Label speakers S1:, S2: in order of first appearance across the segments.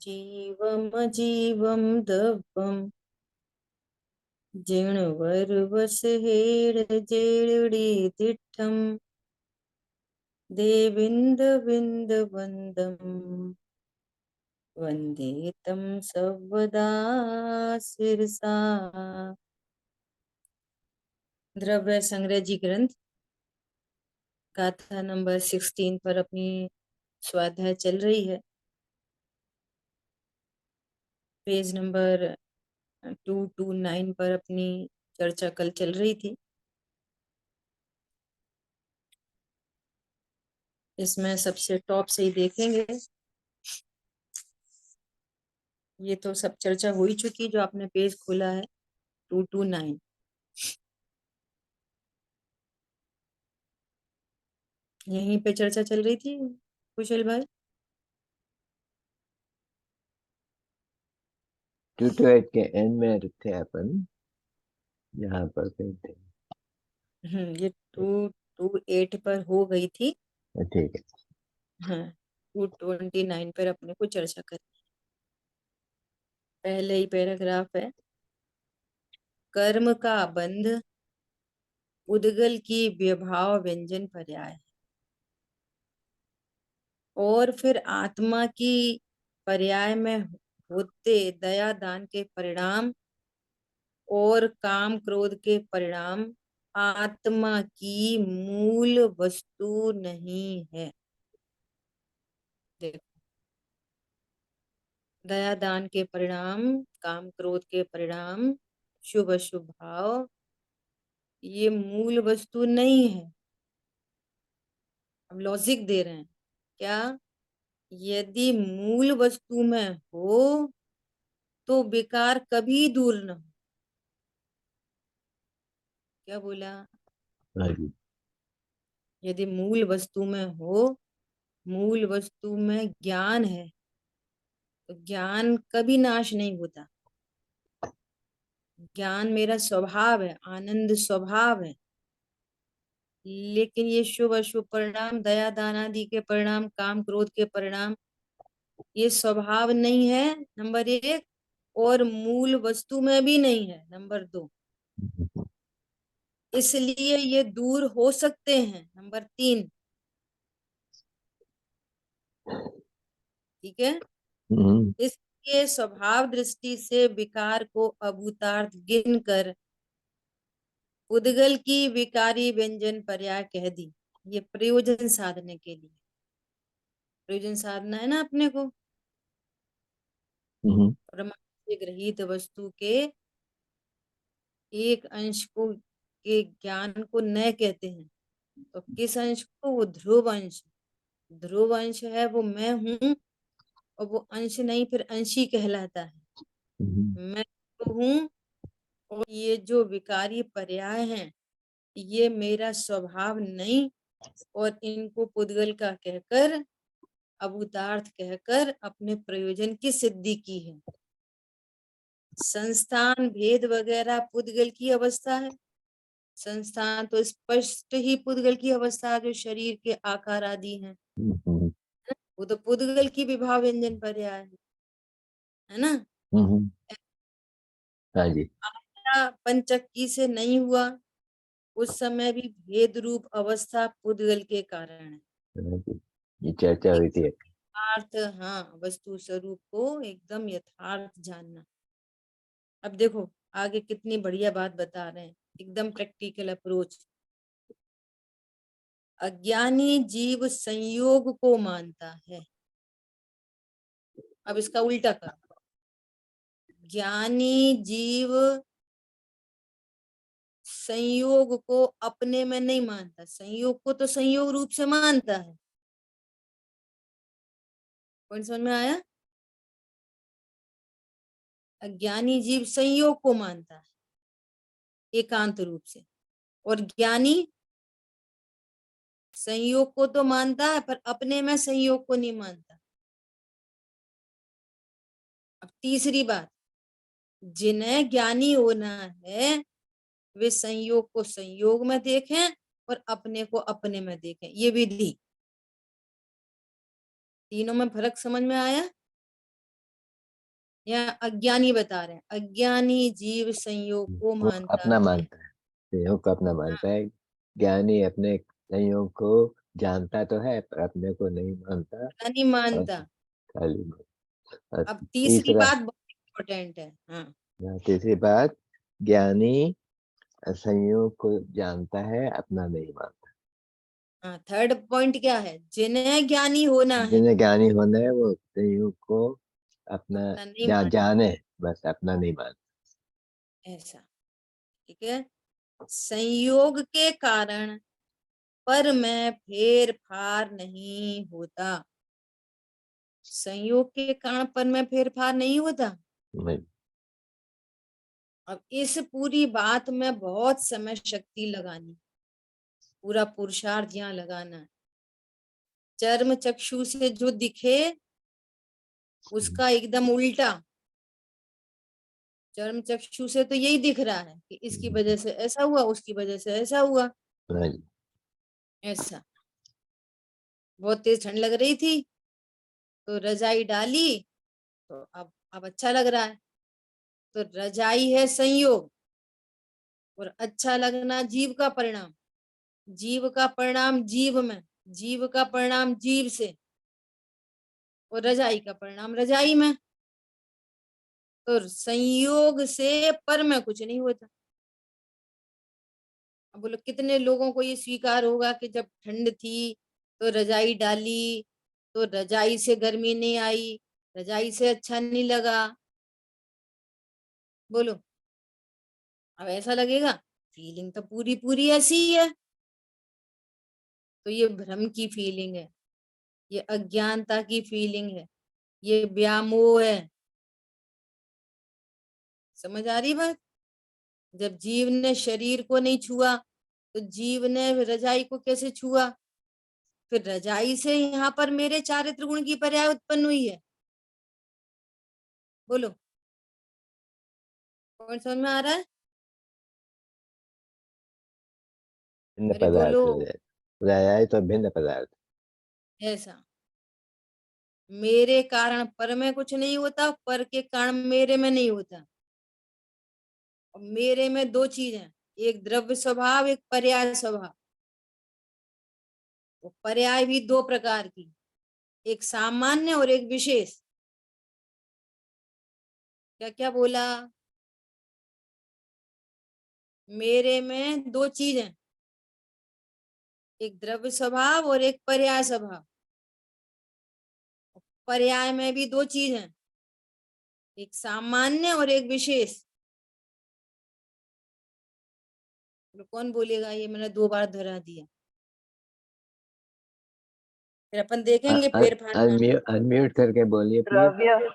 S1: जीवमजीवं दव्वं जिणवरवसहेडजेडीतिट्ठं देविन्दविन्दवन्दं वन्दे तं सर्वदा शिरसा। द्रव्य संग्रह जी ग्रंथ गाथा नंबर 16 पर अपनी स्वाध्याय चल रही है। पेज नंबर 229 पर अपनी चर्चा कल चल रही थी। इसमें सबसे टॉप से ही देखेंगे। ये तो सब चर्चा हो ही चुकी जो आपने पेज खोला है 229। यहीं पे चर्चा चल रही थी कुशल भाई।
S2: 228 के एंड में थे अपन, यहाँ पर थे।
S1: ये 228 पर हो गई थी।
S2: ठीक है।
S1: हाँ, 229 पर अपने को चर्चा करी। पहले ही पैराग्राफ है। कर्म का बंध उद्गल की व्यभाव व्यंजन पर्याय, और फिर आत्मा की पर्याय में होते दया दान के परिणाम और काम क्रोध के परिणाम आत्मा की मूल वस्तु नहीं है। देखो, दया दान के परिणाम, काम क्रोध के परिणाम, शुभ अशुभ भाव, ये मूल वस्तु नहीं है। अब लॉजिक दे रहे हैं क्या? यदि मूल वस्तु में हो तो विकार कभी दूर न हो। क्या बोला? यदि मूल वस्तु में हो, मूल वस्तु में ज्ञान है तो ज्ञान कभी नाश नहीं होता। ज्ञान मेरा स्वभाव है, आनंद स्वभाव है। लेकिन ये शुभ अशुभ परिणाम, दया दान आदि के परिणाम, काम क्रोध के परिणाम, ये स्वभाव नहीं है, नंबर एक। और मूल वस्तु में भी नहीं है, नंबर दो। इसलिए ये दूर हो सकते हैं, नंबर तीन। ठीक है। इसके स्वभाव दृष्टि से विकार को अभूतार्थ गिन कर उद्गल की विकारी व्यंजन पर्याय कह दी। ये प्रयोजन साधने के लिए, प्रयोजन साधना है ना अपने को। प्रमाण से ग्रहित वस्तु के एक अंश को के ज्ञान को न कहते हैं। तो किस अंश को? वो ध्रुव अंश। ध्रुव अंश है वो मैं हूं, और वो अंश नहीं फिर अंशी कहलाता है। मैं तो हूं, और ये जो विकारी पर्याय हैं ये मेरा स्वभाव नहीं, और इनको पुद्गल का कहकर, अभूतार्थ कहकर अपने प्रयोजन की सिद्धि की है। संस्थान भेद वगैरह पुद्गल की अवस्था है। संस्थान तो स्पष्ट ही पुद्गल की अवस्था, जो शरीर के आकार आदि हैं, वो तो पुद्गल की विभाव व्यंजन पर्याय है ना।
S2: हाँ जी।
S1: आया पंचक्की से नहीं हुआ, उस समय भी भेद रूप अवस्था पुद्गल के कारण है।
S2: ये चर्चा हुई थी।
S1: यथार्थ, हाँ, वस्तु स्वरूप को एकदम यथार्थ जानना। अब देखो आगे कितनी बढ़िया बात बता रहे हैं, एकदम प्रैक्टिकल अप्रोच। अज्ञानी जीव संयोग को मानता है। अब इसका उल्टा करो। ज्ञानी जीव संयोग को अपने में नहीं मानता, संयोग को तो संयोग रूप से मानता है। पॉइंट समझ में आया? अज्ञानी जीव संयोग को मानता है एकांत रूप से, और ज्ञानी संयोग को तो मानता है पर अपने में संयोग को नहीं मानता। अब तीसरी बात, जिन्हें ज्ञानी होना है वे संयोग को संयोग में देखें और अपने को अपने में देखें। ये विधि, तीनों में फर्क समझ में आया? या अज्ञानी बता रहे हैं, अज्ञानी जीव संयोग को
S2: वो
S1: मानता
S2: अपना
S1: है।
S2: मानता है, संयोग को अपना
S1: हाँ,
S2: मानता है। ज्ञानी अपने संयोग को जानता तो है पर अपने को नहीं मानता।
S1: नहीं
S2: और
S1: मानता।
S2: खाली और
S1: अब तीसरी
S2: तीसरा,
S1: बात बहुत इम्पोर्टेंट है। हाँ,
S2: तीसरी बात, ज्ञानी संयोग को जानता है, अपना नहीं मानता।
S1: हाँ, थर्ड पॉइंट क्या है, जिन्हें ज्ञानी होना है
S2: जिन्हें ज्ञानी होना है वो संयोग को अपना
S1: अपना नहीं मान,
S2: जाने, बस अपना नहीं मानता।
S1: ऐसा। ठीक है, संयोग के कारण पर में फेर फार नहीं होता। संयोग के कारण पर में फेर फार नहीं होता।
S2: नहीं।
S1: अब इस पूरी बात में बहुत समय शक्ति लगानी, पूरा पुरुषार्थ यहाँ लगाना है। चर्म चक्षु से जो दिखे उसका एकदम उल्टा, चर्म चक्षु से तो यही दिख रहा है कि इसकी वजह से ऐसा हुआ, उसकी वजह से ऐसा हुआ,
S2: नहीं।
S1: ऐसा। बहुत तेज ठंड लग रही थी तो रजाई डाली, तो अब अच्छा लग रहा है। तो रजाई है संयोग, और अच्छा लगना जीव का परिणाम। जीव का परिणाम जीव में, जीव का परिणाम जीव से, और रजाई का परिणाम रजाई में। तो संयोग से पर में कुछ नहीं होता। अब बोलो कितने लोगों को ये स्वीकार होगा कि जब ठंड थी तो रजाई डाली, तो रजाई से गर्मी नहीं आई, रजाई से अच्छा नहीं लगा। बोलो, अब ऐसा लगेगा, फीलिंग तो पूरी पूरी ऐसी ही है। तो ये भ्रम की फीलिंग है, ये अज्ञानता की फीलिंग है, ये व्यामोह है। समझ आ रही बात? जब जीव ने शरीर को नहीं छुआ तो जीव ने रजाई को कैसे छुआ? फिर रजाई से यहाँ पर मेरे चारित्र गुण की पर्याय उत्पन्न हुई है। बोलो, कौन समझ में आ रहा है?
S2: भिन्न
S1: अरे बोलो,
S2: पदार्थ हो जाए, जाए तो भिन्न पदार्थ।
S1: ऐसा। मेरे कारण पर में कुछ नहीं होता, पर के कारण मेरे में नहीं होता। और मेरे में दो चीज हैं, एक द्रव्य स्वभाव, एक पर्याय स्वभाव। तो पर्याय भी दो प्रकार की, एक सामान्य और एक विशेष। क्या क्या बोला? मेरे में दो चीज हैं, एक द्रव्य स्वभाव और एक पर्याय स्वभाव। पर्याय में भी दो चीज हैं, एक सामान्य और एक विशेष। तो कौन बोलेगा ये मैंने दो बार दोहरा दिया? फिर अपन देखेंगे फेर फार कहाँ है।
S2: अनम्यूट अनम्यूट करके बोलिए प्लीज।
S3: द्रव्य,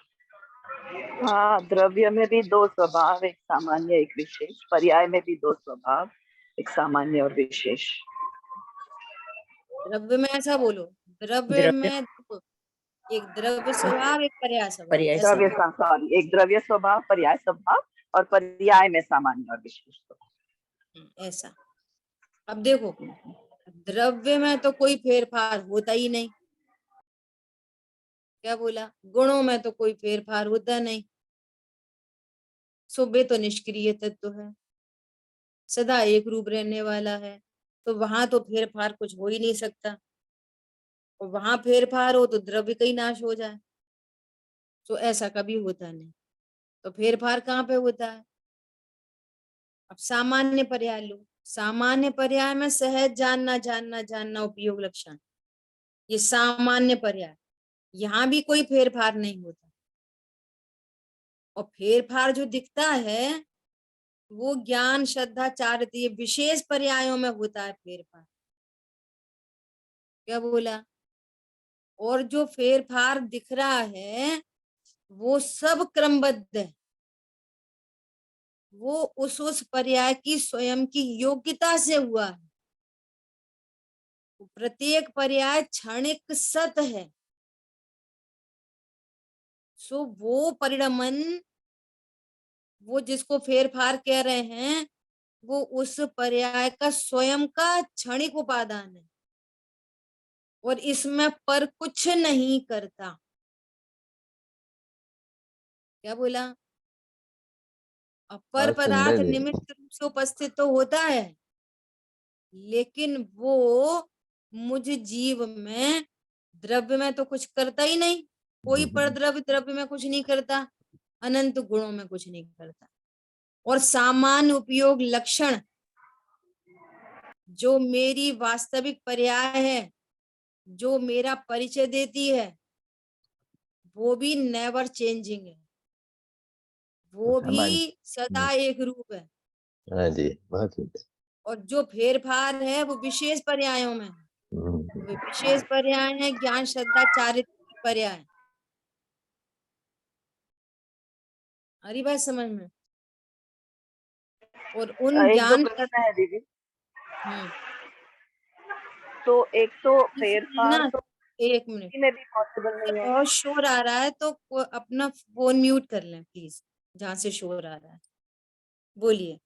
S3: हाँ, द्रव्य में भी दो स्वभाव, एक सामान्य एक विशेष। पर्याय में भी दो स्वभाव, एक सामान्य और विशेष।
S1: द्रव्य में ऐसा बोलो, द्रव्य
S4: द्रव्य
S1: में देखो, एक द्रव्य स्वभाव, एक पर्याय स्वभाव,
S4: पर्याय
S1: ऐसा।
S3: द्रव्य, सॉरी, एक द्रव्य स्वभाव, पर्याय स्वभाव, और पर्याय में सामान्य और विशेष।
S1: ऐसा। अब देखो, द्रव्य में तो कोई फेरफार होता ही नहीं। क्या बोला? गुणों में तो कोई फेरफार होता नहीं। सो वे तो निष्क्रिय तत्व है, सदा एक रूप रहने वाला है। तो वहां तो फेरफार कुछ हो ही नहीं सकता, और वहां फेरफार हो तो द्रव्य का ही नाश हो जाए। तो ऐसा कभी होता नहीं। तो फेरफार कहाँ पे होता है? अब सामान्य पर्याय लो, सामान्य पर्याय में सहज जानना जानना जानना उपयोग लक्षण, ये सामान्य पर्याय, यहाँ भी कोई फेरफार नहीं होता। और फेरफार जो दिखता है वो ज्ञान श्रद्धा चारित्र, ये विशेष पर्यायों में होता है फेरफार। क्या बोला? और जो फेरफार दिख रहा है वो सब क्रमबद्ध है, वो उस पर्याय की स्वयं की योग्यता से हुआ है। प्रत्येक पर्याय क्षणिक सत है। सो वो परिणमन, वो जिसको फेर फार कह रहे हैं, वो उस पर्याय का स्वयं का क्षणिक उपादान है, और इसमें पर कुछ नहीं करता। क्या बोला? अपर
S2: बहुत
S1: पदार्थ
S2: सुंदर है।
S1: निमित्त रूप से उपस्थित तो होता है, लेकिन वो मुझ जीव में, द्रव्य में तो कुछ करता ही नहीं। कोई परद्रव्य द्रव्य में कुछ नहीं करता, अनंत गुणों में कुछ नहीं करता। और सामान्य उपयोग लक्षण जो मेरी वास्तविक पर्याय है, जो मेरा परिचय देती है, वो भी नेवर चेंजिंग है, वो भी
S2: सामान्य।
S1: सदा एक रूप है।
S2: हाँ जी, बहुत सुंदर।
S1: और जो फेर फार है वो विशेष पर्यायों में है। वे
S2: हम्म,
S1: विशेष पर्याय है, ज्ञान श्रद्धा चारित्र्य पर्याय। आ रही बात समझ में? और उन
S3: एक दो
S1: ज्ञान
S3: प्रश्न है दीदी।
S1: हम्म
S3: तो एक तो फेर
S1: इसमें
S3: फार
S1: ना,
S3: तो
S1: एक मिनट,
S3: किसी में भी पॉसिबल नहीं है।
S1: बहुत शोर आ रहा है, तो अपना फोन म्यूट कर लें प्लीज, जहां से शोर आ रहा है। बोलिए,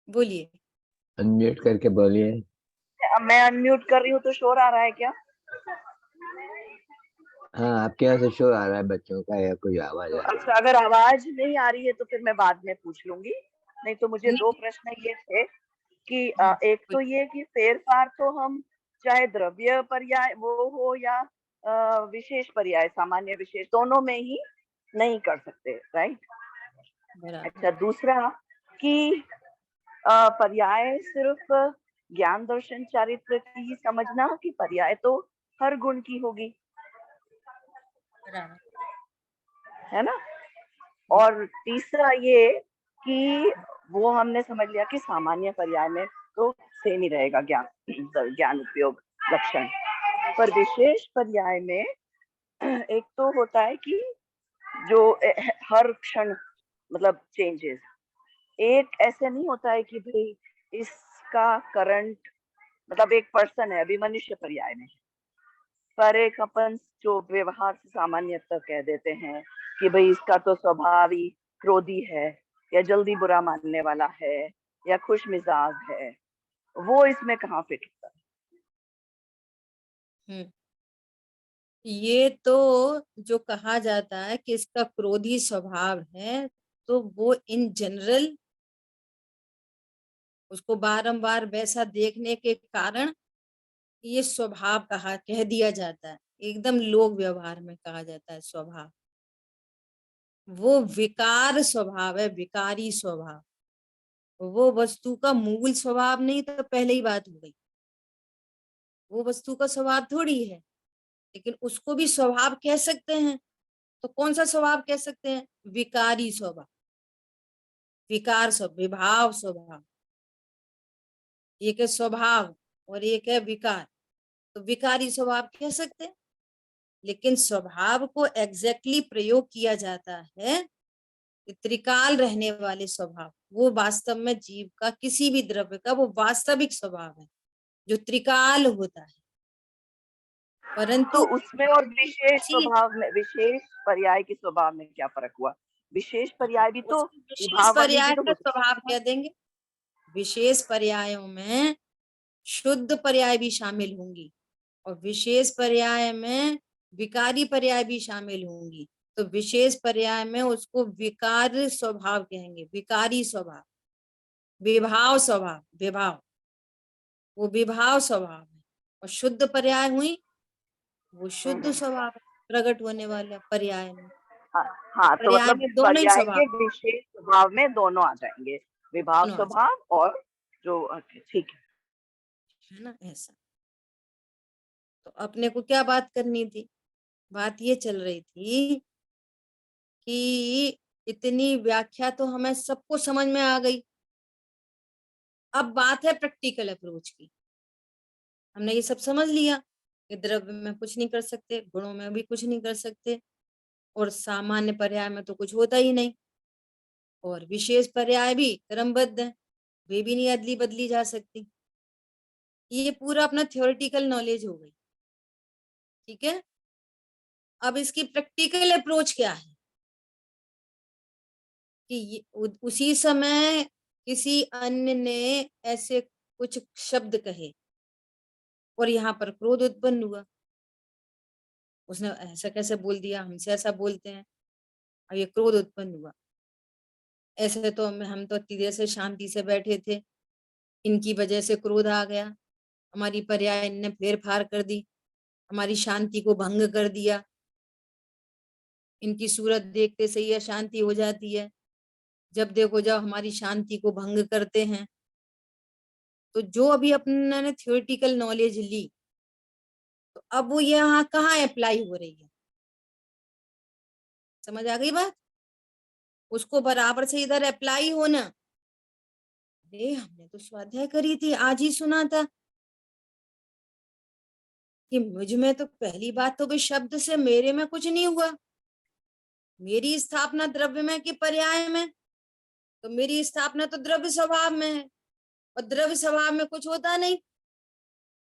S1: बोलिए।
S2: अनम्यूट करके बोलिए।
S3: अब मैं अनम्यूट कर रही हूँ तो शोर आ रहा है क्या?
S2: हाँ, आपके यहाँ से शोर आ रहा है, बच्चों का या कोई आवाज
S3: तो
S2: आ रही
S3: अच्छा, अगर आवाज नहीं आ रही है तो फिर मैं बाद में पूछ लूंगी। नहीं तो मुझे
S1: नहीं,
S3: दो प्रश्न ये थे कि एक तो
S1: बोलिए।
S3: ये कि फेर फार तो हम चाहे द्रव्य पर्याय वो हो या विशेष पर्याय, सामान्य विशेष, दोनों में ही नहीं कर सकते, राइट?
S1: बराबर।
S3: अच्छा, दूसरा कि पर्याय सिर्फ ज्ञान दर्शन चारित्र की ही समझना कि पर्याय तो हर गुण की होगी,
S1: बराबर।
S3: है ना? और तीसरा ये कि वो हमने समझ लिया कि सामान्य पर्याय में तो सेम ही रहेगा ज्ञान, ज्ञान उपयोग लक्षण। पर विशेष पर्याय में एक तो होता है कि जो हर क्षण मतलब चेंजेस, एक ऐसे नहीं होता है कि भाई इसका करंट मतलब एक पर्सन है, अभी मनुष्य पर्याय में, पर एक अपन जो व्यवहार से सामान्यतः कह देते हैं कि भाई इसका तो स्वभाव ही क्रोधी है या जल्दी बुरा मानने वाला है या खुश मिजाज है, वो इसमें कहाँ फिट होता
S1: हम्म ये तो जो कहा जाता है कि इसका क्रोधी स्वभाव है, तो वो इन जनरल उसको बारंबार वैसा देखने के कारण ये स्वभाव कह दिया जाता है। एकदम लोक व्यवहार में कहा जाता है स्वभाव। वो विकार स्वभाव है, विकारी स्वभाव। वो वस्तु का मूल स्वभाव नहीं, तो पहले ही बात हो गई। वो वस्तु का स्वभाव थोड़ी है, लेकिन उसको भी स्वभाव कह सकते हैं। तो कौन सा स्वभाव कह सकते हैं? विकारी स्वभाव, विकार स्वभाव, विभाव स्वभाव। एक है स्वभाव और एक है विकार, तो विकारी स्वभाव कह सकते हैं। लेकिन स्वभाव को एग्जैक्टली प्रयोग किया जाता है, त्रिकाल रहने वाले स्वभाव, वो वास्तव में जीव का किसी भी द्रव्य का वो वास्तविक स्वभाव है, जो त्रिकाल होता है।
S3: तो
S1: परंतु
S3: उसमें और विशेष
S1: किसी
S3: स्वभाव में, विशेष पर्याय के स्वभाव में क्या फर्क हुआ? विशेष पर्याय भी तो
S1: उसको विशेष
S3: विभाव वाली भी
S1: पर्याय
S3: तो
S1: का
S3: हो सकती
S1: स्वभाव कह देंगे। विशेष पर्यायों में शुद्ध पर्याय भी शामिल होंगी, और विशेष पर्याय में विकारी पर्याय भी शामिल होंगी। तो विशेष पर्याय में उसको विकार स्वभाव कहेंगे, विकारी स्वभाव, विभाव स्वभाव, विभाव, वो विभाव स्वभाव है। और शुद्ध पर्याय हुई वो शुद्ध
S3: है।
S1: स्वभाव है, प्रकट होने वाला पर्याय में।
S3: हाँ, हाँ, तो
S1: पर्याय
S3: मतलब
S1: में दोनों ही
S3: पर्याय
S1: स्वभाव,
S3: के विशेष स्वभाव में दोनों आ जाएंगे, विभाव
S1: दोनों आ जाए,
S3: स्वभाव और जो, अच्छा, ठीक है।
S1: है ना? ऐसा। तो अपने को क्या बात करनी थी? बात ये चल रही थी कि इतनी व्याख्या तो हमें सबको समझ में आ गई। अब बात है प्रैक्टिकल अप्रोच की। हमने ये सब समझ लिया कि द्रव्य में कुछ नहीं कर सकते, गुणों में भी कुछ नहीं कर सकते, और सामान्य पर्याय में तो कुछ होता ही नहीं, और विशेष पर्याय भी क्रमबद्ध है, वे भी नहीं अदली बदली जा सकती। ये पूरा अपना थ्योरेटिकल नॉलेज हो गई। ठीक है, अब इसकी प्रैक्टिकल अप्रोच क्या है कि उसी समय किसी अन्य ने ऐसे कुछ शब्द कहे और यहाँ पर क्रोध उत्पन्न हुआ। उसने ऐसा कैसे बोल दिया, हमसे ऐसा बोलते हैं। अब ये क्रोध उत्पन्न हुआ। ऐसे तो हम तो इतनी देर से शांति से बैठे थे, इनकी वजह से क्रोध आ गया, हमारी पर्याय इनने फेर फार कर दी, हमारी शांति को भंग कर दिया। इनकी सूरत देखते से ही अशांति हो जाती है। जब देखो जब हमारी शांति को भंग करते हैं, तो जो अभी अपने थियोरेटिकल नॉलेज ली, तो अब वो यहाँ कहाँ अप्लाई हो रही है? समझ आ गई बात? उसको बराबर से इधर अप्लाई होना। अरे हमने तो स्वाध्याय करी थी, आज ही सुना था कि मुझ में तो पहली बात तो भी शब्द से मेरे में कुछ नहीं हुआ, मेरी स्थापना द्रव्य में कि पर्याय में, तो मेरी स्थापना तो द्रव्य स्वभाव में है, और द्रव्य स्वभाव में कुछ होता नहीं,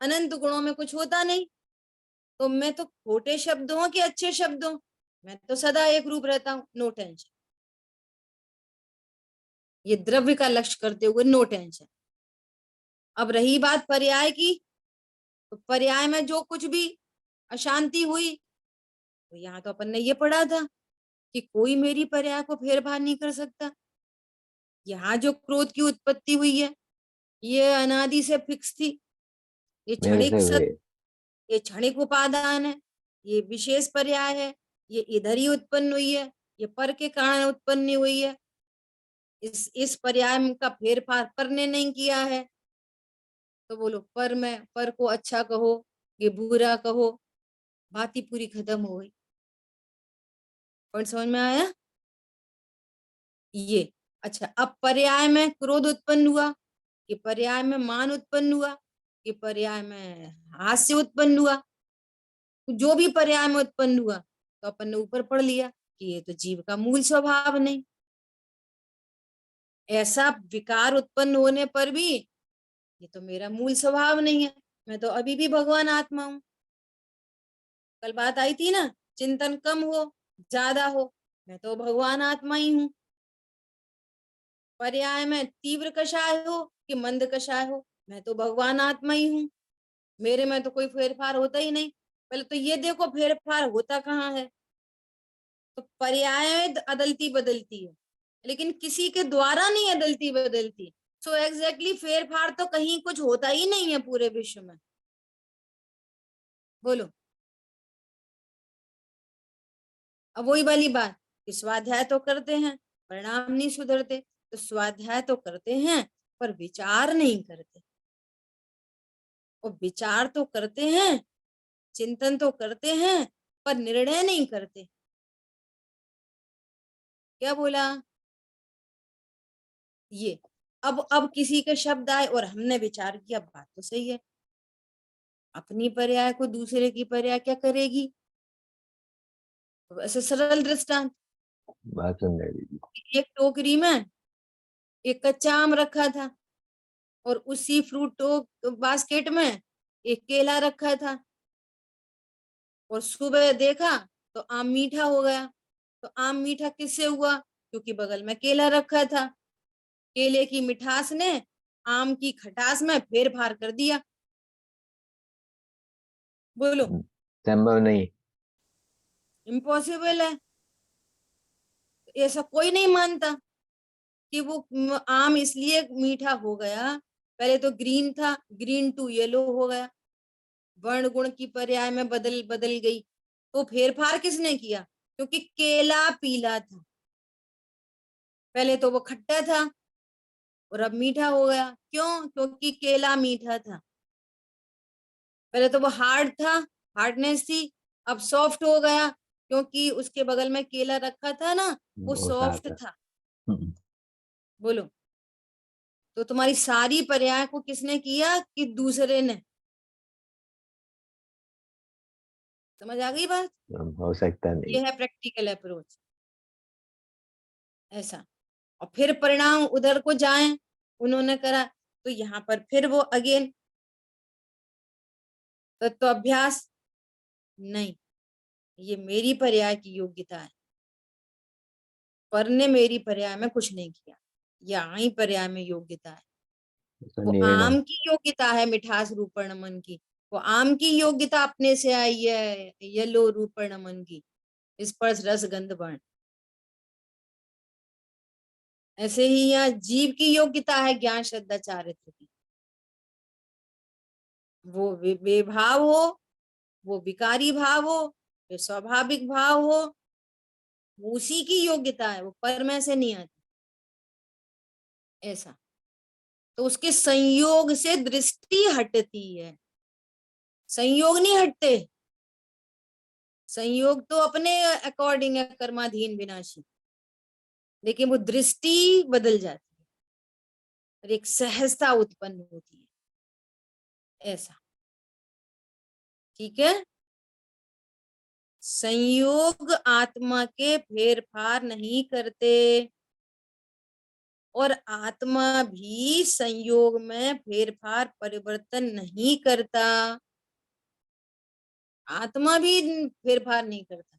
S1: अनंत गुणों में कुछ होता नहीं। तो मैं तो खोटे शब्दों कि अच्छे शब्दों, मैं तो सदा एक रूप रहता हूं, नो टेंशन। ये द्रव्य का लक्ष्य करते हुए नो टेंशन। अब रही बात पर्याय की, तो पर्याय में जो कुछ भी अशांति हुई, तो यहाँ तो अपन ने ये पढ़ा था कि कोई मेरी पर्याय को फेर फार नहीं कर सकता। यहाँ जो क्रोध की उत्पत्ति हुई है, ये अनादि से फिक्स थी। ये
S2: मेरे
S1: क्षणिक
S2: से वे
S1: ये क्षणिक उपादान है, ये विशेष पर्याय है, ये इधर ही उत्पन्न हुई है, ये पर के कारण उत्पन्न नहीं हुई है। इस पर्याय का फेर फार पर ने नहीं किया है। तो बोलो पर को अच्छा कहो ये बुरा कहो, बात ही पूरी खत्म हो गई। पॉइंट समझ में आया? ये अच्छा, अब पर्याय में क्रोध उत्पन्न हुआ, कि पर्याय में मान उत्पन्न हुआ, कि पर्याय में हास्य उत्पन्न हुआ, जो भी पर्याय में उत्पन्न हुआ, तो अपन ने ऊपर पढ़ लिया कि ये तो जीव का मूल स्वभाव नहीं। ऐसा विकार उत्पन्न होने पर भी ये तो मेरा मूल स्वभाव नहीं है, मैं तो अभी भी भगवान आत्मा हूं। कल बात आई थी ना, चिंतन कम हो ज्यादा हो, मैं तो भगवान आत्मा ही हूँ। पर्याय में तीव्र कषाय हो कि मंद कषाय हो, मैं तो भगवान आत्मा ही हूँ। मेरे में तो कोई फेरफार होता ही नहीं। पहले तो ये देखो फेरफार होता कहाँ है। तो पर्याय अदलती बदलती है, लेकिन किसी के द्वारा नहीं अदलती बदलती। सो एग्जैक्टली फेरफार तो कहीं कुछ होता ही नहीं है पूरे विश्व में। बोलो। अब वही वाली बात कि स्वाध्याय तो करते हैं, परिणाम नहीं सुधरते। तो स्वाध्याय तो करते हैं पर विचार नहीं करते, और विचार तो करते हैं, चिंतन तो करते हैं, पर निर्णय नहीं करते। क्या बोला? ये अब किसी के शब्द आए और हमने विचार किया, बात तो सही है, अपनी पर्याय को दूसरे की पर्याय क्या करेगी? तो ऐसे सरल दृष्टांत,
S2: बात सुन रही थी।
S1: एक टोकरी में एक कच्चा आम रखा था, और उसी फ्रूट बास्केट में एक केला रखा था, और सुबह देखा तो आम मीठा हो गया। तो आम मीठा किससे हुआ? क्योंकि बगल में केला रखा था। केले की मिठास ने आम की खटास में फेर फार कर दिया। बोलो।
S2: संभव नहीं।
S1: इम्पॉसिबल है। ऐसा कोई नहीं मानता कि वो आम इसलिए मीठा हो गया, पहले तो ग्रीन था, ग्रीन टू येलो हो गया, वर्ण गुण की पर्याय में बदल बदल गई। तो फेरफार किसने किया? क्योंकि केला पीला था, पहले तो वो खट्टा था और अब मीठा हो गया। क्यों? क्योंकि केला मीठा था। पहले तो वो हार्ड था, हार्डनेस थी, अब सॉफ्ट हो गया, क्योंकि उसके बगल में केला रखा था ना, वो
S2: वो
S1: सॉफ्ट
S2: साथ है।
S1: था। बोलो। तो तुम्हारी सारी पर्याय को किसने किया? कि दूसरे ने। समझ आ गई बात?
S2: हो सकता
S1: ये
S2: नहीं।
S1: है प्रैक्टिकल अप्रोच। ऐसा। और फिर परिणाम उधर को जाएं, उन्होंने करा, तो यहाँ पर फिर वो अगेन तत्व अभ्यास नहीं, ये मेरी पर्याय की योग्यता है, पर ने मेरी पर्याय में कुछ नहीं किया, यहाँ ही पर्याय में योग्यता है।
S2: तो
S1: वो
S2: निर्णय।
S1: आम की योग्यता है मिठास रूपण मन की, वो आम की योग्यता अपने से आई है, येलो रूपण मन की, स्पर्श रस गंध वर्ण। ऐसे ही यहाँ जीव की योग्यता है ज्ञान श्रद्धा चारित्र की। वो विभाव हो, वो विकारी भाव हो, वो स्वाभाविक भाव हो, वो उसी की योग्यता है, वो पर में से नहीं आती। ऐसा तो उसके संयोग से दृष्टि हटती है, संयोग नहीं हटते। संयोग तो अपने अकॉर्डिंग है, कर्माधीन विनाशी, लेकिन वो दृष्टि बदल जाती है और एक सहजता उत्पन्न होती है। ऐसा, ठीक है। संयोग आत्मा के फेरफार नहीं करते और आत्मा भी संयोग में फेरफार परिवर्तन नहीं करता। आत्मा भी फेरफार नहीं करता।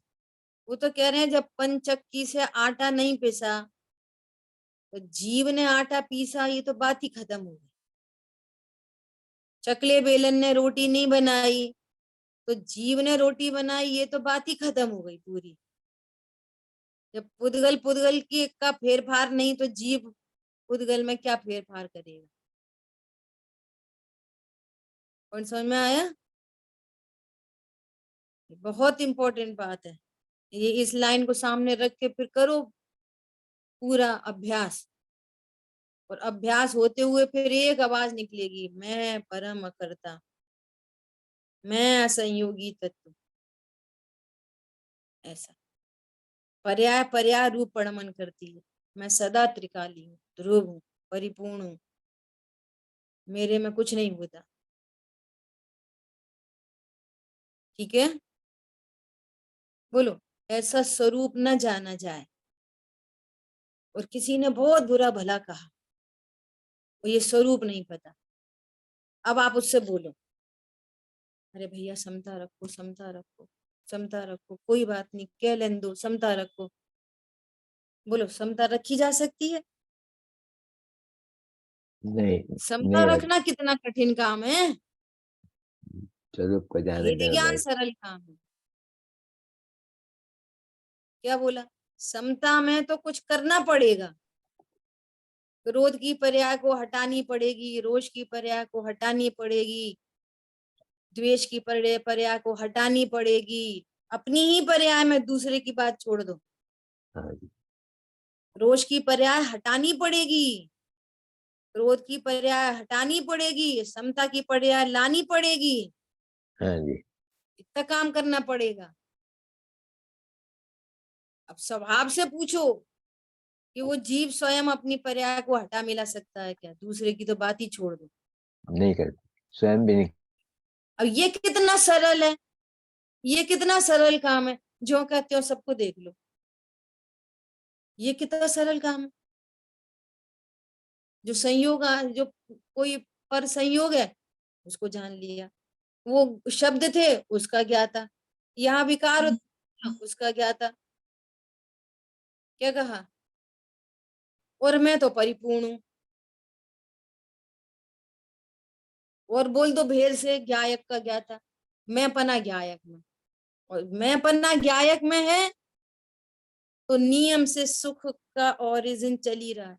S1: वो तो कह रहे हैं जब पंचक्की से आटा नहीं पिसा तो जीव ने आटा पीसा, ये तो बात ही खत्म हो गई। चकले बेलन ने रोटी नहीं बनाई तो जीव ने रोटी बनाई, ये तो बात ही खत्म हो गई पूरी। जब पुद्गल पुद्गल की का फेरफार नहीं तो जीव पुद्गल में क्या फेरफार करेगा। और समझ में आया? बहुत इंपॉर्टेंट बात है ये। इस लाइन को सामने रख के फिर करो पूरा अभ्यास, और अभ्यास होते हुए फिर एक आवाज निकलेगी, मैं परम अकर्ता, मैं असंयोगी तत्व। ऐसा पर्याय पर्याय रूप प्रणमन करती है। मैं सदा त्रिकाली हूँ, ध्रुव हूँ, परिपूर्ण हूँ, मेरे में कुछ नहीं होता। ठीक है, बोलो। ऐसा स्वरूप न जाना जाए। और किसी ने बहुत बुरा भला कहा, और ये स्वरूप नहीं पता। अब आप उससे बोलो, अरे भैया समता रखो, समता रखो, समता रखो, कोई बात नहीं, कह लेन दो, समता रखो। बोलो, समता रखी जा सकती है?
S2: नहीं,
S1: समता
S2: नहीं रख।
S1: रखना कितना कठिन काम है।
S2: स्वरूप को जाने
S1: भेद
S2: देना
S1: ज्ञान
S2: बस।
S1: सरल काम है। क्या बोला? समता में तो कुछ करना पड़ेगा। क्रोध की पर्याय को हटानी पड़ेगी, रोष की पर्याय को हटानी पड़ेगी, द्वेष की पर्याय को हटानी पड़ेगी। अपनी ही पर्याय में दूसरे की बात छोड़ दो।
S2: हाँ जी।
S1: रोष की पर्याय हटानी पड़ेगी, क्रोध की पर्याय हटानी पड़ेगी, समता की पर्याय लानी पड़ेगी।
S2: हाँ जी।
S1: इतना काम करना पड़ेगा। अब स्वभाव से पूछो कि वो जीव स्वयं अपनी पर्याय को हटा मिला सकता है क्या? दूसरे की तो बात ही छोड़ दो।
S2: नहीं करते, स्वयं भी नहीं।
S1: अब ये कितना सरल है, ये कितना सरल काम है। जो कहते हो सबको देख लो, ये कितना सरल काम है। जो संयोग जो कोई पर संयोग है उसको जान लिया, वो शब्द थे उसका ज्ञाता, यहाँ विकार होता उसका ज्ञाता। क्या कहा? और मैं तो परिपूर्ण हूं। और बोल दो भेद से ज्ञायक का ज्ञाता। मैं पना ज्ञायक में, और मैं पन्ना ज्ञायक में है तो नियम से सुख का ओरिजिन चल ही रहा है।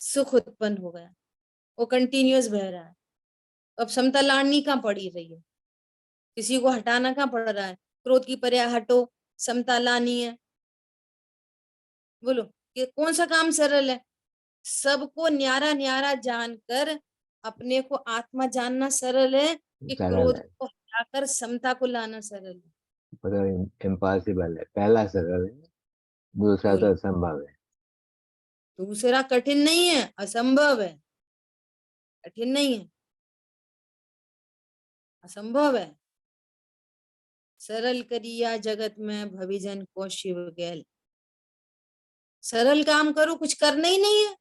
S1: सुख उत्पन्न हो गया, वो कंटिन्यूअस बह रहा है। अब समता लानी कहाँ पड़ी रही है, किसी को हटाना कहाँ पड़ रहा है। क्रोध की पर्याय हटो, समता लानी है। बोलो, ये कौन सा काम सरल है? सबको न्यारा न्यारा जानकर अपने को आत्मा जानना सरल है कि
S2: सरल
S1: क्रोध
S2: है,
S1: को हटाकर समता को लाना सरल है?
S2: मतलब इम्पॉसिबल है। पहला सरल है, दूसरा
S1: बोलो,
S2: तो असंभव है।
S1: दूसरा कठिन नहीं है, असंभव है। कठिन नहीं है, असंभव है। सरल करिया जगत में भविजन को शिव गैल। सरल काम करो, कुछ करना ही नहीं है।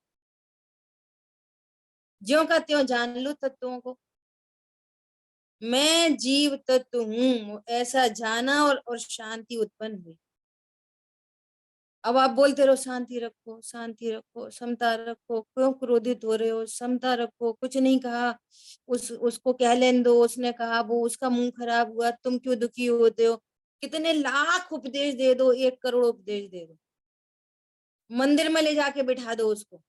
S1: ज्यों का त्यों जान लो तत्वों को। मैं जीव तत्व हूं, ऐसा जाना और शांति उत्पन्न हुई। अब आप बोलते रहो शांति रखो, शांति रखो, समता रखो, क्यों क्रोधित हो रहे हो, समता रखो, कुछ नहीं कहा, उसको कह लेने दो, उसने कहा, वो उसका मुंह खराब हुआ, तुम क्यों दुखी होते हो। कितने लाख उपदेश दे दो, 1 करोड़ उपदेश दे दो, मंदिर में ले जाके बिठा दो उसको,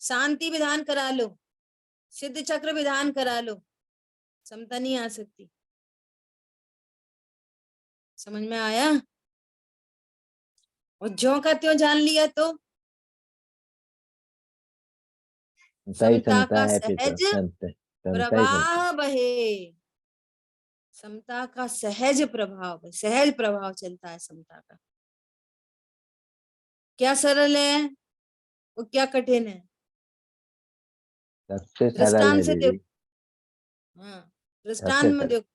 S1: शांति विधान करा लो, सिद्ध चक्र विधान करा लो, समता नहीं आ सकती। समझ में आया? और ज्यों का त्यों जान लिया तो
S2: समता ही
S1: समता
S2: समता
S1: का
S2: है, फिर तो
S1: सहज
S2: समता ही समता।
S1: प्रवाह बहे, समता का सहज प्रभाव, सहज प्रभाव चलता है समता का। क्या सरल है वो क्या कठिन है?
S2: सबसे सरल
S1: दृष्टांत
S2: है
S1: से
S2: दीदी,
S1: देखो। हाँ,
S2: सबसे
S1: दृष्टांत में
S2: सरल।
S1: देखो,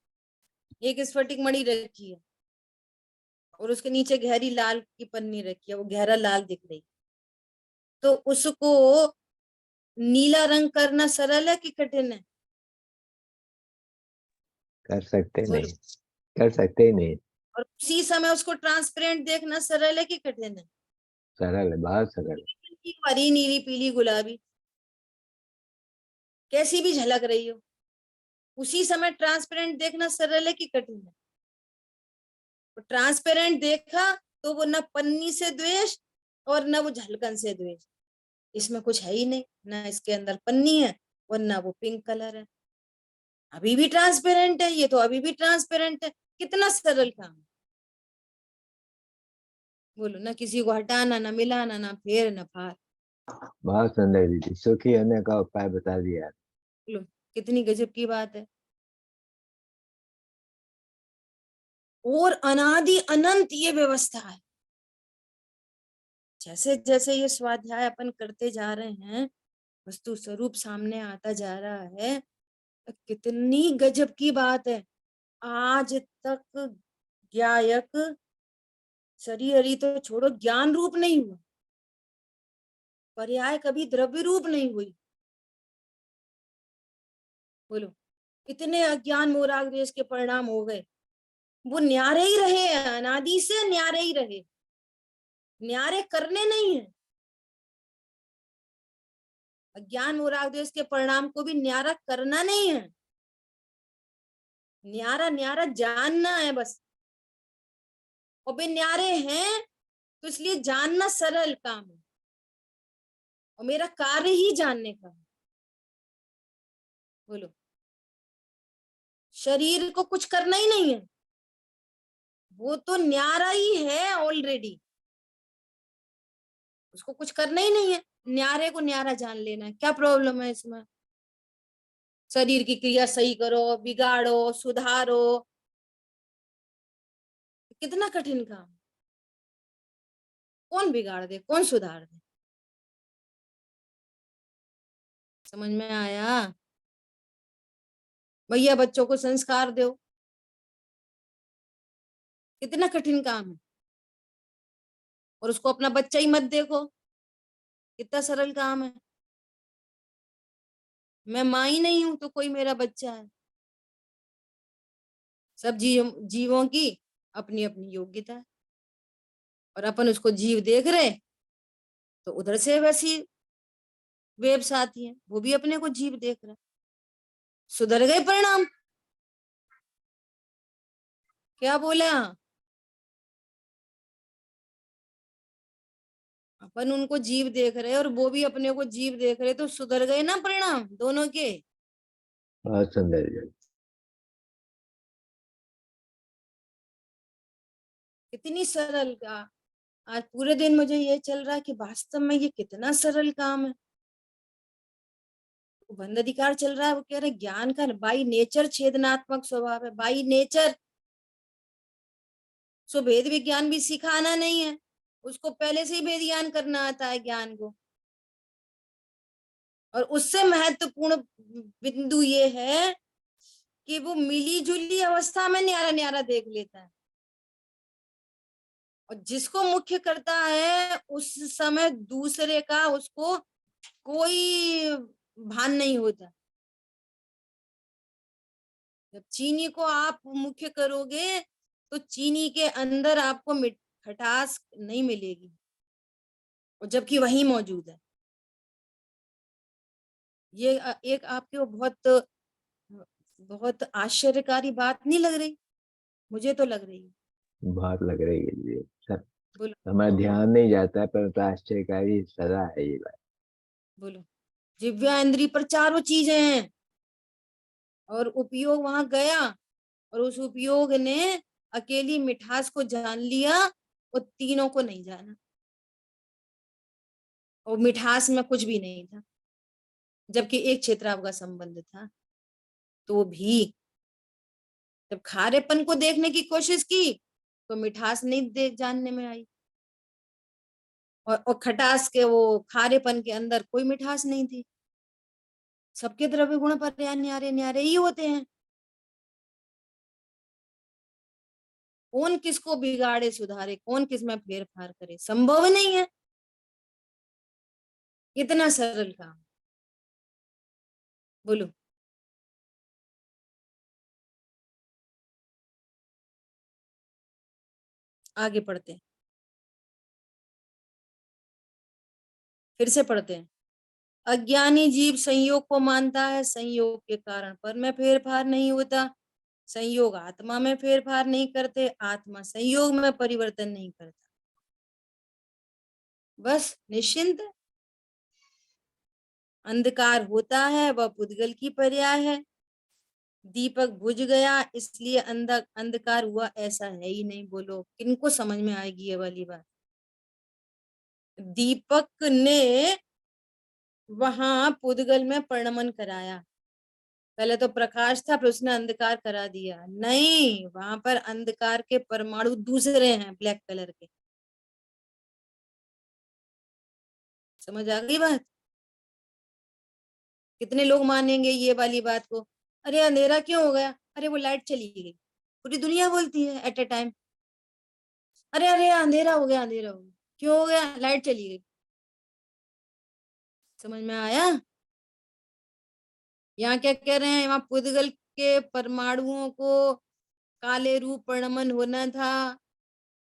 S1: एक स्फटिक मणि रखी है और उसके नीचे गहरी लाल की पन्नी रखी है, वो गहरा लाल दिख रही, तो उसको नीला रंग करना सरल है कि कठिन है?
S2: कर सकते
S1: बोलो।
S2: नहीं, कर सकते ही नहीं।
S1: और उसी समय उसको ट्रांसपेरेंट देखना सरल है कि कठिन है?
S2: सरल है, बहुत सरल है।
S1: हरी, नीली, पीली, गुलाबी, कैसी भी झलक रही हो, उसी समय ट्रांसपेरेंट देखना सरल है कि कठिन है? ट्रांसपेरेंट देखा तो वो न पन्नी से द्वेष और न वो झलकन से द्वेष, इसमें कुछ है ही नहीं, ना इसके अंदर पन्नी है और ना वो पिंक कलर है, अभी भी ट्रांसपेरेंट है, ये तो अभी भी ट्रांसपेरेंट है। कितना सरल काम है। बोलो, ना किसी को हटाना, ना मिलाना, ना फेर ना फार।
S2: बहुत सुंदर दीदी, सुखी होने का उपाय बता दिया।
S1: बोलो, कितनी गजब की बात है। और अनादि अनंत ये व्यवस्था है। जैसे जैसे ये स्वाध्याय अपन करते जा रहे हैं, वस्तु स्वरूप सामने आता जा रहा है, कितनी गजब की बात है। आज तक गायक शरीर हरी तो छोड़ो, ज्ञान रूप नहीं हुआ, पर्याय कभी द्रव्य रूप नहीं हुई। बोलो, कितने अज्ञान मोराग देश के परिणाम हो गए, वो न्यारे ही रहे, अनादि से न्यारे ही रहे, न्यारे करने नहीं है। अज्ञान मोराग देश के परिणाम को भी न्यारा करना नहीं है, न्यारा न्यारा जानना है बस। और वे न्यारे हैं तो इसलिए जानना सरल काम है, और मेरा कार्य ही जानने का है। बोलो, शरीर को कुछ करना ही नहीं है, वो तो न्यारा ही है ऑलरेडी, उसको कुछ करना ही नहीं है, न्यारे को न्यारा जान लेना है। क्या प्रॉब्लम है इसमें? शरीर की क्रिया सही करो, बिगाड़ो, सुधारो, कितना कठिन काम। कौन बिगाड़ दे, कौन सुधार दे? समझ में आया? भैया बच्चों को संस्कार दो, कितना कठिन काम है, और उसको अपना बच्चा ही मत देखो, कितना सरल काम है। मैं माँ ही नहीं हूं तो कोई मेरा बच्चा है। सब जीवों की अपनी अपनी योग्यता है, और अपन उसको जीव देख रहे, तो उधर से वैसी वेब साथी है, वो भी अपने को जीव देख रहा है। सुधर गए परिणाम? क्या बोला? अपन उनको जीव देख रहे और वो भी अपने को जीव देख रहे, तो सुधर गए ना परिणाम दोनों के।
S2: बहुत सुंदर जी।
S1: कितनी सरल का। आज पूरे दिन मुझे ये चल रहा है कि वास्तव में ये कितना सरल काम है। बंद अधिकार चल रहा है, वो कह रहे ज्ञान का बाई नेचर छेदनात्मक स्वभाव है, बाई नेचर। सो भेद विज्ञान भी सिखाना नहीं है, उसको पहले से ही भेद ज्ञान करना आता है ज्ञान को। और उससे महत्वपूर्ण बिंदु ये है कि वो मिली जुली अवस्था में न्यारा न्यारा देख लेता है, और जिसको मुख्य करता है उस समय दूसरे का उसको कोई भान नहीं होता। जब चीनी को आप मुख्य करोगे तो चीनी के अंदर आपको खटास नहीं मिलेगी, और जबकि वही मौजूद है। ये एक आपके बहुत बहुत आश्चर्यकारी बात नहीं लग रही? मुझे तो लग रही है।
S2: बहुत लग रही है जी सर।
S1: बोलो
S2: हमारा ध्यान नहीं जाता है, पर तो आश्चर्यकारी सदा है ये बात।
S1: बोलो। दिव्या इंद्री पर चारों चीजें हैं, और उपयोग वहां गया, और उस उपयोग ने अकेली मिठास को जान लिया और तीनों को नहीं जाना, और मिठास में कुछ भी नहीं था, जबकि एक क्षेत्राव का संबंध था। तो भी जब खारेपन को देखने की कोशिश की तो मिठास नहीं देख जानने में आई, और खटास के वो खारेपन के अंदर कोई मिठास नहीं थी। सबके द्रव्य गुण पर न्यारे न्यारे ही होते हैं। कौन किसको बिगाड़े सुधारे, कौन किस में फेर फार करे, संभव नहीं है। कितना सरल काम। बोलो। आगे पढ़ते हैं, फिर से पढ़ते हैं। अज्ञानी जीव संयोग को मानता है, संयोग के कारण पर में फेरफार नहीं होता। संयोग आत्मा में फेरफार नहीं करते, आत्मा संयोग में परिवर्तन नहीं करता। बस निश्चिंत है। अंधकार होता है वह पुद्गल की पर्याय है। दीपक बुझ गया इसलिए अंधकार हुआ, ऐसा है ही नहीं। बोलो किनको समझ में आएगी ये वाली बात? दीपक ने वहां पुद्गल में परिणमन कराया। पहले तो प्रकाश था, फिर उसने अंधकार करा दिया। नहीं, वहां पर अंधकार के परमाणु दूसरे हैं, ब्लैक कलर के। समझ आ गई बात? कितने लोग मानेंगे ये वाली बात को? अरे अंधेरा क्यों हो गया? अरे वो लाइट चली गई। पूरी दुनिया बोलती है एट ए टाइम। अरे अरे अंधेरा हो गया, अंधेरा हो गया। क्यों हो गया? लाइट चली गई। समझ में आया? यहाँ क्या कह रहे हैं? वहां पुद्गल के परमाणुओं को काले रूप परिणमन होना था,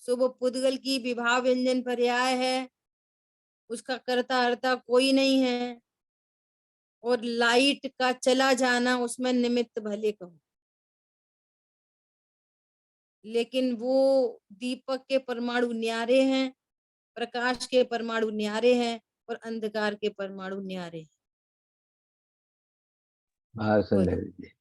S1: सो वो पुद्गल की विभाव व्यंजन पर्याय है, उसका कर्ता हर्ता कोई नहीं है। और लाइट का चला जाना उसमें निमित्त भले कहो, लेकिन वो दीपक के परमाणु न्यारे हैं, प्रकाश के परमाणु न्यारे हैं, और अंधकार के परमाणु न्यारे हैं।
S2: बहुत
S1: बोलो।
S2: सुंदर जी,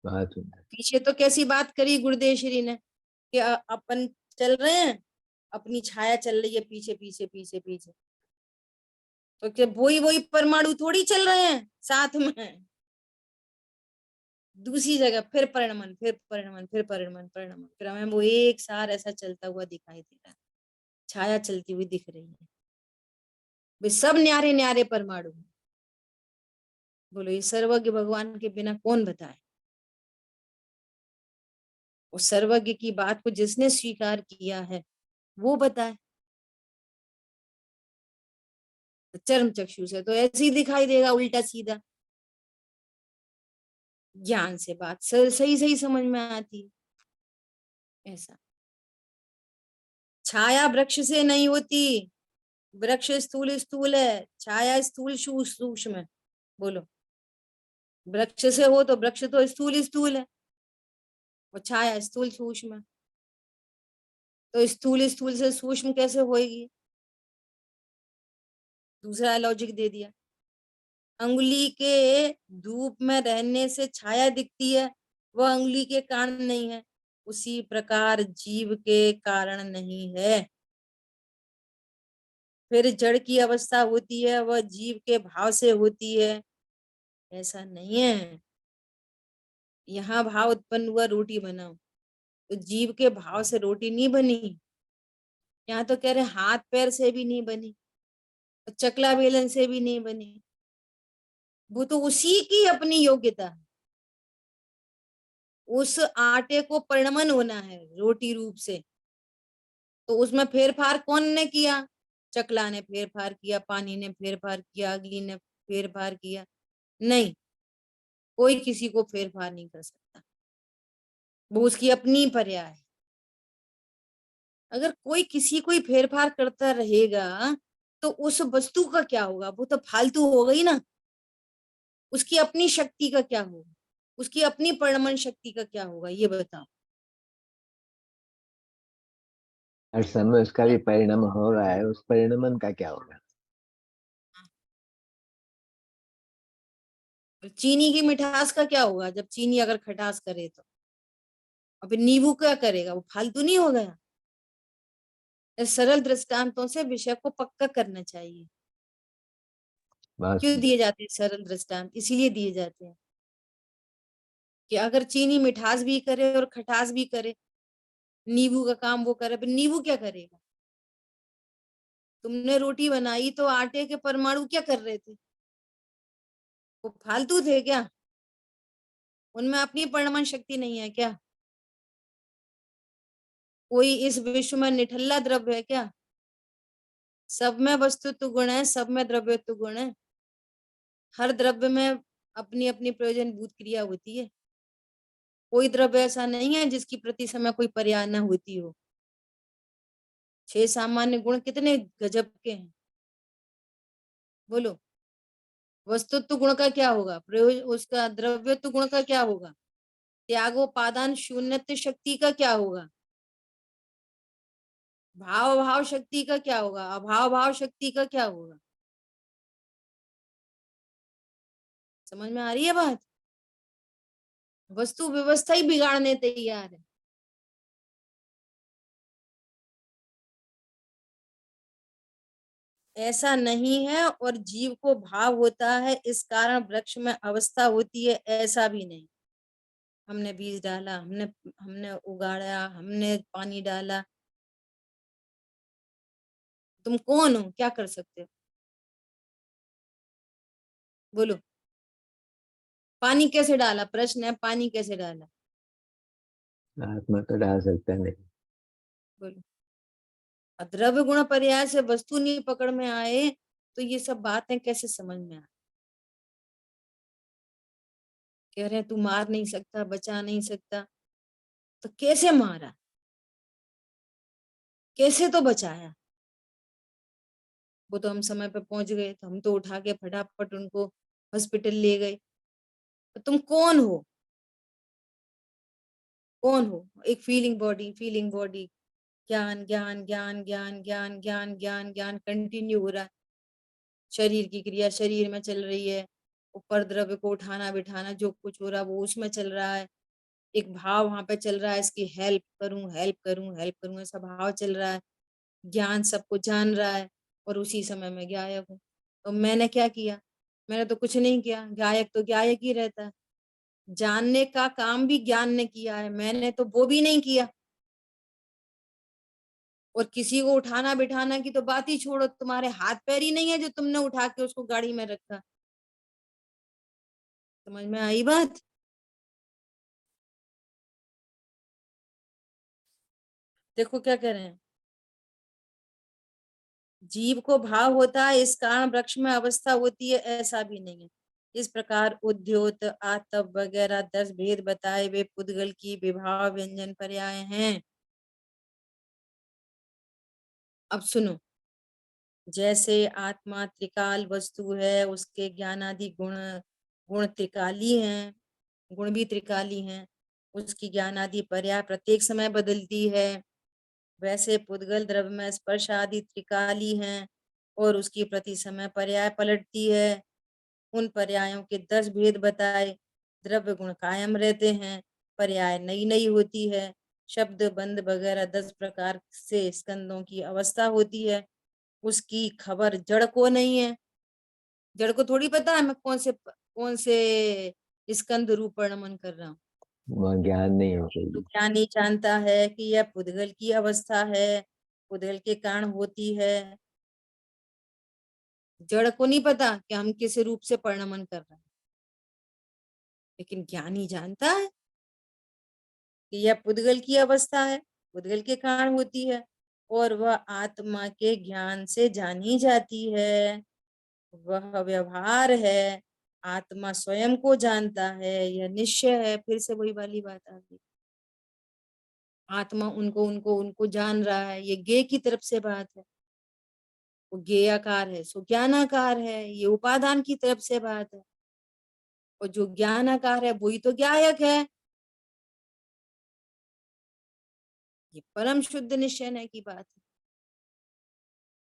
S2: बहुत सुंदर।
S1: पीछे तो कैसी बात करी गुरुदेव श्री ने कि अपन चल रहे हैं, अपनी छाया चल रही है पीछे पीछे पीछे पीछे। तो क्या वही वही परमाणु थोड़ी चल रहे हैं साथ में? दूसरी जगह फिर परिणमन, फिर परिणमन, फिर परिणमन, परिणमन, फिर हमें वो एक सार ऐसा चलता हुआ दिखाई दे रहा है, छाया चलती हुई दिख रही है। वे सब न्यारे न्यारे परमाणु। बोलो ये सर्वज्ञ भगवान के बिना कौन बताए? उस सर्वज्ञ की बात को जिसने स्वीकार किया है वो बताए। चर्म चक्षु से तो ऐसे ही दिखाई देगा, उल्टा सीधा। ज्ञान से बात सही सही समझ में आती है। ऐसा छाया वृक्ष से नहीं होती। वृक्ष स्थूल स्थूल है, छाया स्थूल सूक्ष्म है। बोलो। वृक्ष से हो तो वृक्ष तो स्थूल स्थूल है, और छाया स्थूल सूक्ष्म है। तो स्थूल स्थूल से सूक्ष्म कैसे होएगी? दूसरा लॉजिक दे दिया। अंगुली के धूप में रहने से छाया दिखती है, वह अंगुली के कारण नहीं है। उसी प्रकार जीव के कारण नहीं है। फिर जड़ की अवस्था होती है, वह जीव के भाव से होती है, ऐसा नहीं है। यहाँ भाव उत्पन्न हुआ रोटी बनाओ, तो जीव के भाव से रोटी नहीं बनी। यहाँ तो कह रहे हाथ पैर से भी नहीं बनी, और चकला बेलन से भी नहीं बनी। वो तो उसी की अपनी योग्यता है। उस आटे को परिणमन होना है रोटी रूप से, तो उसमें फेरफार कौन ने किया? चकला ने फेरफार किया, पानी ने फेरफार किया, अग्नि ने फेरफार किया? नहीं, कोई किसी को फेरफार नहीं कर सकता। वो उसकी अपनी पर्याय है। अगर कोई किसी को फेरफार करता रहेगा तो उस वस्तु का क्या होगा? वो तो फालतू हो गई ना। उसकी अपनी शक्ति का क्या होगा? उसकी अपनी परमाणु शक्ति का क्या होगा? ये बताओ।
S2: हर समय उसका भी परिणाम हो रहा है, उस परिणमन का क्या होगा?
S1: और चीनी की मिठास का क्या होगा जब चीनी अगर खटास करे तो? और फिर नींबू क्या करेगा? वो फालतू नहीं हो गया? इस सरल दृष्टांतों से विषय को पक्का करना चाहिए।
S2: बहुत
S1: क्यों
S2: सुंदर।
S1: दिए जाते हैं सरल दृष्टांत? इसीलिए दिए जाते हैं कि अगर चीनी मिठास भी करे और खटास भी करे, नींबू का काम वो करे, फिर नींबू क्या करेगा? तुमने रोटी बनाई तो आटे के परमाणु क्या कर रहे थे? वो फालतू थे क्या? उनमें अपनी परमाणु शक्ति नहीं है क्या? कोई इस विश्व में निठल्ला द्रव्य है क्या? सब में वस्तुत्व गुण है, सब में द्रव्यत्व गुण है। हर द्रव्य में अपनी अपनी प्रयोजनभूत क्रिया होती है। कोई द्रव्य ऐसा नहीं है जिसकी प्रति समय कोई पर्याय न होती हो। 6 सामान्य गुण कितने गजब के हैं, बोलो। वस्तुत्व गुण का क्या होगा? प्रयोज उसका द्रव्यत्व गुण का क्या होगा? त्यागोपादान शून्यत्व शक्ति का क्या होगा? भाव भाव शक्ति का क्या होगा? अभाव भाव शक्ति का क्या होगा? समझ में आ रही है बात? वस्तु व्यवस्था ही बिगाड़ने तैयार है। ऐसा नहीं है। और जीव को भाव होता है इस कारण वृक्ष में अवस्था होती है, ऐसा भी नहीं। हमने बीज डाला, हमने हमने उगाड़ा, हमने पानी डाला। तुम कौन हो? क्या कर सकते हो? बोलो। पानी कैसे डाला? प्रश्न है, पानी कैसे डाला?
S2: आत्मा तो डाल सकता नहीं।
S1: बोलो। द्रव्य गुण पर्याय से वस्तु नहीं पकड़ में आए तो ये सब बातें कैसे समझ में आए? कह रहे हैं तू मार नहीं सकता, बचा नहीं सकता। तो कैसे मारा? कैसे तो बचाया? वो तो हम समय पे पहुंच गए, तो हम तो उठा के फटाफट उनको हॉस्पिटल ले गए। तो तुम कौन हो? कौन हो? एक फीलिंग बॉडी, फीलिंग बॉडी। ज्ञान ज्ञान ज्ञान ज्ञान ज्ञान ज्ञान ज्ञान ज्ञान कंटिन्यू हो रहा है। शरीर की क्रिया शरीर में चल रही है। ऊपर द्रव्य को उठाना बिठाना जो कुछ हो रहा है वो उसमें चल रहा है। एक भाव वहां पे चल रहा है, इसकी हेल्प करूं हेल्प करूं हेल्प करूं, ऐसा भाव चल रहा है। ज्ञान सबको जान रहा है और उसी समय में गायक हूँ। तो मैंने क्या किया? मैंने तो कुछ नहीं किया। गायक तो गायक ही रहता है। जानने का काम भी ज्ञान ने किया है, मैंने तो वो भी नहीं किया। और किसी को उठाना बिठाना की तो बात ही छोड़ो, तुम्हारे हाथ पैर ही नहीं है जो तुमने उठा के उसको गाड़ी में रखा। समझ में आई बात? देखो क्या कह रहे हैं। जीव को भाव होता है इस कारण वृक्ष में अवस्था होती है, ऐसा भी नहीं है। इस प्रकार उद्योत आतप वगैरह 10 भेद बताए वे पुद्गल की विभाव व्यंजन पर्याय हैं। अब सुनो। जैसे आत्मा त्रिकाल वस्तु है, उसके ज्ञानादि गुण गुण त्रिकाली हैं, गुण भी त्रिकाली हैं। उसकी ज्ञानादि पर्याय प्रत्येक समय बदलती है। वैसे पुद्गल द्रव्य में स्पर्श आदि त्रिकाली हैं और उसकी प्रति समय पर्याय पलटती है। उन पर्यायों के 10 भेद बताए। द्रव्य गुण कायम रहते हैं, पर्याय नई नई होती है। शब्द बंद वगैरह 10 प्रकार से स्कंदों की अवस्था होती है। उसकी खबर जड़ को नहीं है। जड़ को थोड़ी पता है मैं कौन से स्कंद रूप वर्णन कर रहा हूँ।
S2: वह ज्ञान नहीं हो
S1: तो
S2: चाहिए।
S1: क्या नहीं जानता है कि यह पुद्गल की अवस्था है, पुद्गल के कारण होती है। जड़ को नहीं पता कि हम किस रूप से परिणमन कर रहे हैं, लेकिन ज्ञानी जानता है कि यह पुद्गल की अवस्था है, पुद्गल के कारण होती है और वह आत्मा के ज्ञान से जानी जाती है। वह व्यवहार है। आत्मा स्वयं को जानता है, यह निश्चय है। फिर से वही वाली बात आ गई। आत्मा उनको उनको उनको जान रहा है, ये ज्ञेय की तरफ से बात है। वो ज्ञेयाकार है सो ज्ञानाकार है, ये उपादान की तरफ से बात है। और जो ज्ञानाकार है वही तो ज्ञायक है। ये परम शुद्ध निश्चय की बात है।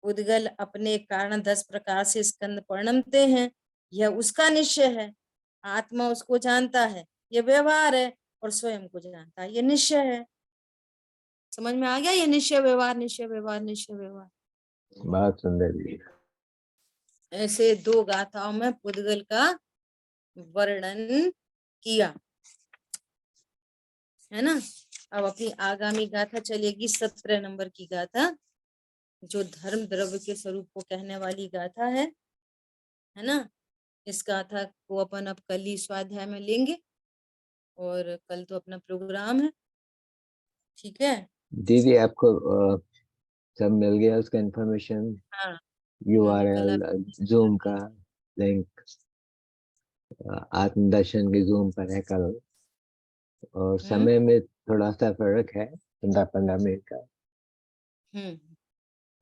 S1: उद्गल अपने कारण 10 प्रकार से स्कंद परिणमते हैं, यह उसका निश्चय है। आत्मा उसको जानता है, ये व्यवहार है, और स्वयं को जानता है, ये निश्चय है। समझ में आ गया? ये निश्चय व्यवहार, निश्चय व्यवहार, निश्चय व्यवहार।
S2: बहुत सुंदर जी।
S1: ऐसे 2 गाथाओं में पुद्गल का वर्णन किया है ना। अब अपनी आगामी गाथा चलेगी 17 नंबर की गाथा, जो धर्म द्रव्य के स्वरूप को कहने वाली गाथा है ना। इस गाथा को अपन अब कल ही स्वाध्याय में लेंगे, और कल तो अपना प्रोग्राम है, ठीक है।
S2: दीदी आपको सब मिल गया उसका इंफॉर्मेशन?
S1: हाँ, मैंने कल
S2: URL जूम का लिंक आत्मदर्शन के जूम पर है कल, और समय में थोड़ा सा फर्क है, 15 मिनट का।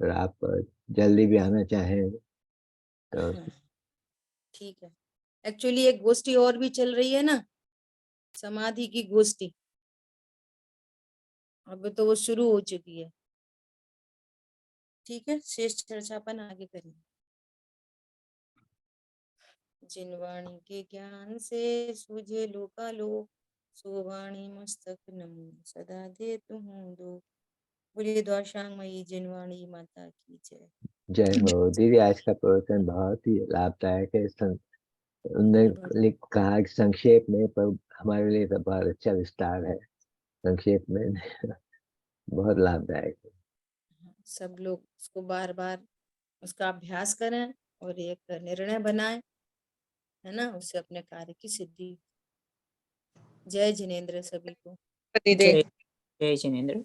S2: और आप जल्दी भी आना चाहें तो
S1: ठीक है। एक्चुअली एक गोष्ठी और भी चल रही है ना, समाधि की गोष्ठी, अब तो वो शुरू हो चुकी है। ठीक है, शेष चर्चा अपन आगे करेंगे। जिन वाणी के ज्ञान से सूझे लोकालोक, सो वाणी मस्तक नमो सदा दे तुम दो। बोलिए द्वारकामयी जिनवाणी माता की जय।
S2: जय हो। दीदी आज का प्रवचन बहुत ही लाभदायक है। उन्होंने कहा कि संक्षेप में, पर हमारे लिए तो बहुत अच्छा विस्तार है संक्षेप में। बहुत लाभदायक है।
S1: सब लोग उसको बार बार उसका अभ्यास करें और एक निर्णय बनाएं, है ना, उससे अपने कार्य की सिद्धि। जय जिनेंद्र सभी को।
S4: जय जय जिनेंद्र।